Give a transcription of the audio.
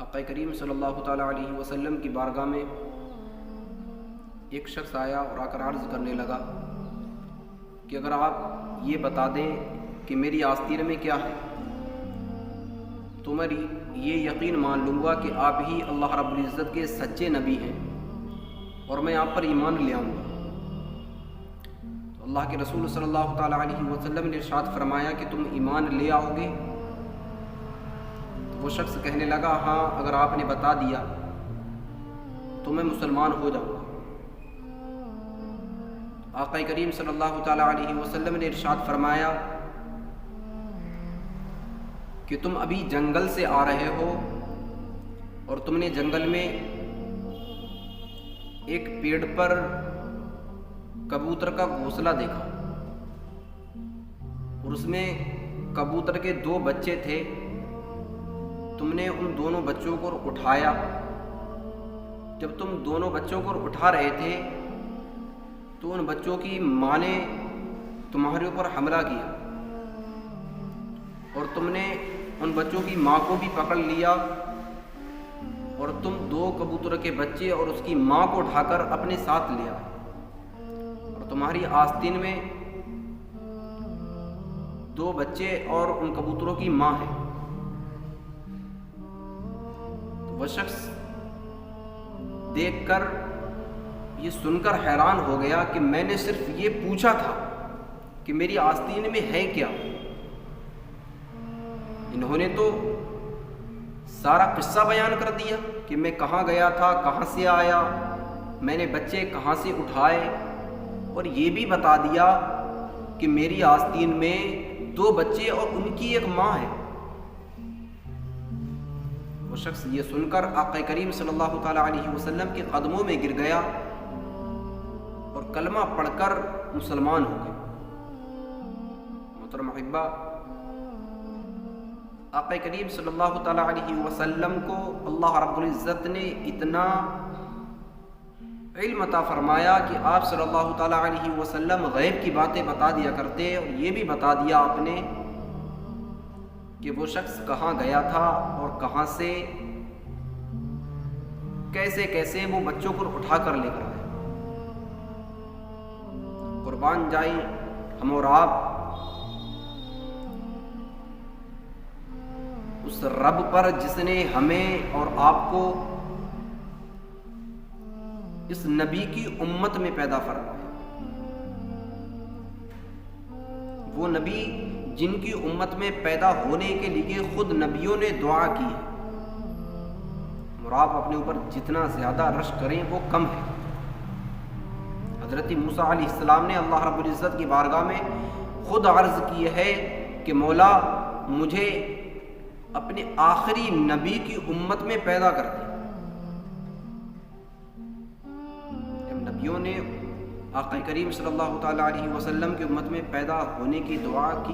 آقا کریم صلی اللہ تعالیٰ علیہ وسلم کی بارگاہ میں ایک شخص آیا اور آ کر عرض کرنے لگا کہ اگر آپ یہ بتا دیں کہ میری آستین میں کیا ہے تو میں یہ یقین مان لوں گا کہ آپ ہی اللہ رب العزت کے سچے نبی ہیں اور میں آپ پر ایمان لے آؤں گا۔ تو اللہ کے رسول صلی اللہ تعالیٰ علیہ وسلم نے ارشاد فرمایا کہ تم ایمان لے آؤ گے؟ تو وہ شخص کہنے لگا ہاں، اگر آپ نے بتا دیا تو میں مسلمان ہو جاؤں گا۔ آقا کریم صلی اللہ تعالیٰ علیہ وسلم نے ارشاد فرمایا کہ تم ابھی جنگل سے آ رہے ہو اور تم نے جنگل میں ایک پیڑ پر کبوتر کا گھونسلہ دیکھا اور اس میں کبوتر کے 2 بچے تھے۔ تم نے ان دونوں بچوں کو اٹھایا۔ جب تم دونوں بچوں کو اٹھا رہے تھے تو ان بچوں کی ماں نے تمہارے اوپر حملہ کیا اور تم نے ان بچوں کی ماں کو بھی پکڑ لیا اور تم 2 کبوتر کے بچے اور اس کی ماں کو اٹھا کر اپنے ساتھ لیا اور تمہاری آستین میں 2 بچے اور ان کبوتروں کی ماں ہے۔ تو وہ شخص دیکھ کر یہ سن کر حیران ہو گیا کہ میں نے صرف یہ پوچھا تھا کہ میری آستین میں ہے کیا، انہوں نے تو سارا قصہ بیان کر دیا کہ میں کہاں گیا تھا، کہاں سے آیا، میں نے بچے کہاں سے اٹھائے، اور یہ بھی بتا دیا کہ میری آستین میں 2 بچے اور ان کی ایک ماں ہے۔ وہ شخص یہ سن کر آقا کریم صلی اللہ تعالیٰ علیہ وسلم کے قدموں میں گر گیا اور کلمہ پڑھ کر مسلمان ہو گئے۔ محترم احبہ، آقا کریم صلی اللہ تعالیٰ علیہ وسلم کو اللہ رب العزت نے اتنا علم عطا فرمایا کہ آپ صلی اللہ تعالیٰ علیہ وسلم غیب کی باتیں بتا دیا کرتے، اور یہ بھی بتا دیا آپ نے کہ وہ شخص کہاں گیا تھا اور کہاں سے کیسے کیسے وہ بچوں کو اٹھا کر لے کر آئے۔ قربان جائیں ہم اور آپ اس رب پر جس نے ہمیں اور آپ کو اس نبی کی امت میں پیدا فرمایا، وہ نبی جن کی امت میں پیدا ہونے کے لیے خود نبیوں نے دعا کی ہے، اور آپ اپنے اوپر جتنا زیادہ رشک کریں وہ کم ہے۔ حضرت موسیٰ علیہ السلام نے اللہ رب العزت کی بارگاہ میں خود عرض کی ہے کہ مولا مجھے اپنے آخری نبی کی امت میں پیدا کر دے۔ جب نبیوں نے آقا کریم صلی اللہ تعالیٰ علیہ وسلم کی امت میں پیدا ہونے کی دعا کی